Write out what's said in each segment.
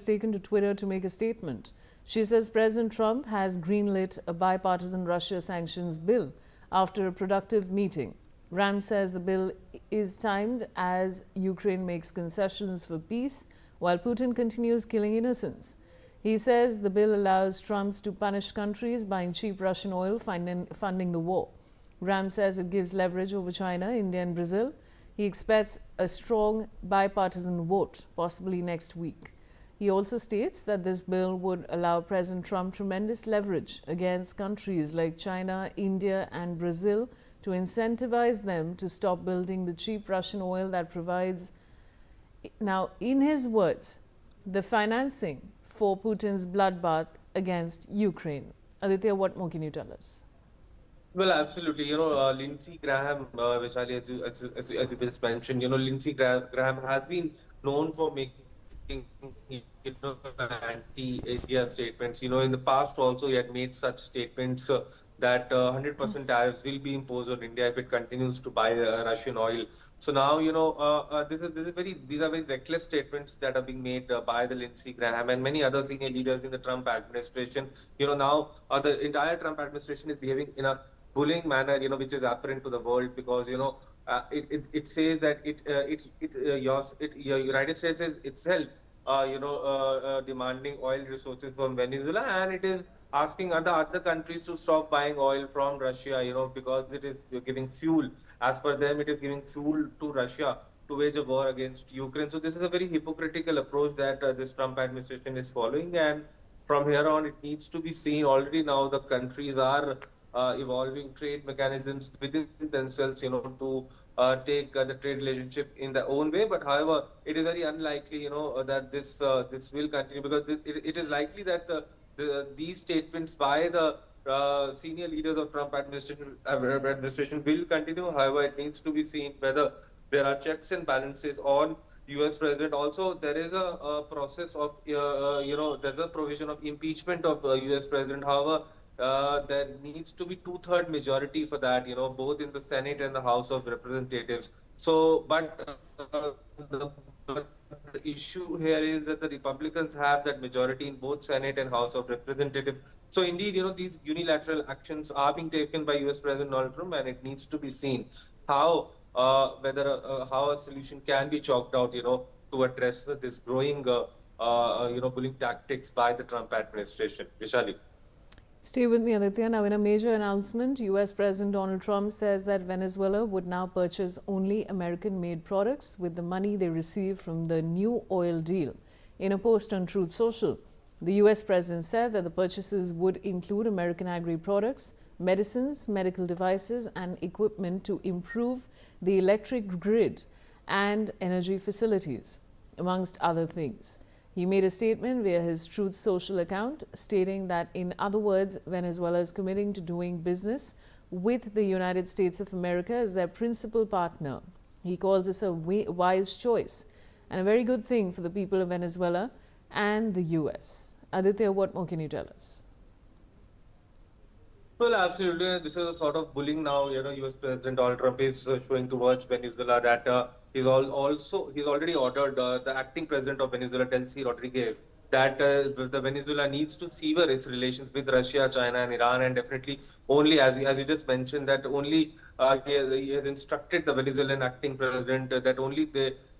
taken to Twitter to make a statement. She says President Trump has greenlit a bipartisan Russia sanctions bill after a productive meeting. Ram says the bill is timed as Ukraine makes concessions for peace while Putin continues killing innocents. He says the bill allows Trump to punish countries buying cheap Russian oil, funding the war. Ram says it gives leverage over China, India and Brazil. He expects a strong bipartisan vote, possibly next week. He also states that this bill would allow President Trump tremendous leverage against countries like China, India and Brazil to incentivize them to stop building the cheap Russian oil that provides, now in his words, the financing for Putin's bloodbath against Ukraine. Aditya, what more can you tell us? Well, absolutely. Lindsey Graham, Vishali, as you just mentioned, Lindsey Graham has been known for making, anti-India statements. In the past also, he had made such statements that 100% tariffs will be imposed on India if it continues to buy Russian oil. So now, these are very reckless statements that are being made by the Lindsey Graham and many other senior leaders in the Trump administration. Now the entire Trump administration is behaving in a bullying manner, which is apparent to the world because it says that United States is itself demanding oil resources from Venezuela, and it is asking other countries to stop buying oil from Russia, because it is giving fuel. As per them, it is giving fuel to Russia to wage a war against Ukraine. So this is a very hypocritical approach that this Trump administration is following, and from here on, it needs to be seen. Already now, the countries are evolving trade mechanisms within themselves, to take the trade relationship in their own way. But however, it is very unlikely, that this will continue because it is likely that these statements by the senior leaders of Trump administration will continue. However, it needs to be seen whether there are checks and balances on U.S. president. Also, there is a process of, there's a provision of impeachment of U.S. president. However, there needs to be two-third majority for that, both in the Senate and the House of Representatives. So, but the issue here is that the Republicans have that majority in both Senate and House of Representatives. So indeed, these unilateral actions are being taken by U.S. President Donald Trump, and it needs to be seen how how a solution can be chalked out, to address this growing, bullying tactics by the Trump administration. Vishali. Stay with me, Aditya. Now, in a major announcement, U.S. President Donald Trump says that Venezuela would now purchase only American-made products with the money they receive from the new oil deal. In a post on Truth Social, the U.S. President said that the purchases would include American agri-products, medicines, medical devices and equipment to improve the electric grid and energy facilities, amongst other things. He made a statement via his Truth Social account stating that, in other words, Venezuela is committing to doing business with the United States of America as their principal partner. He calls this a wise choice and a very good thing for the people of Venezuela and the U.S. Aditya, what more can you tell us? Well, absolutely. This is a sort of bullying now. U.S. President Donald Trump is showing towards Venezuela that he's already ordered the acting president of Venezuela, Delcy Rodriguez, that the Venezuela needs to sever its relations with Russia, China, and Iran, and definitely only, as you just mentioned, that only he has instructed the Venezuelan acting president that only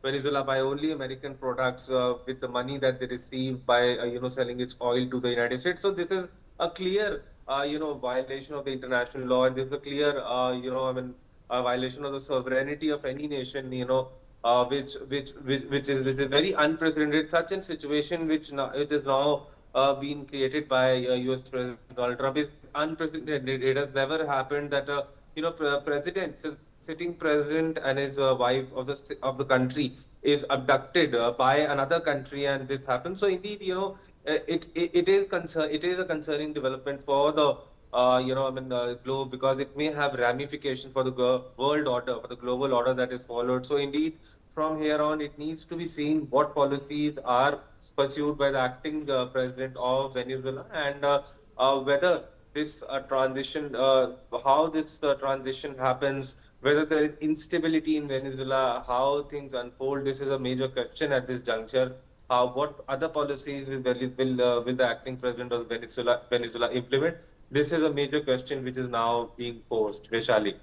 Venezuela buy only American products with the money that they receive by selling its oil to the United States. So this is a clear violation of the international law, and there's a clear, a violation of the sovereignty of any nation, which is very unprecedented. Such a situation which is now being created by U.S. President Donald Trump is unprecedented. It has never happened that sitting president and his wife of the country is abducted by another country, and this happens. So indeed, it is a concerning development for the globe, because it may have ramifications for the world order, for the global order that is followed. So indeed, from here on, it needs to be seen what policies are pursued by the acting president of Venezuela, and whether this transition, how this transition happens, whether there is instability in Venezuela, how things unfold. This is a major question at this juncture. what other policies will the acting president of Venezuela implement? This is a major question which is now being posed, Vaishali.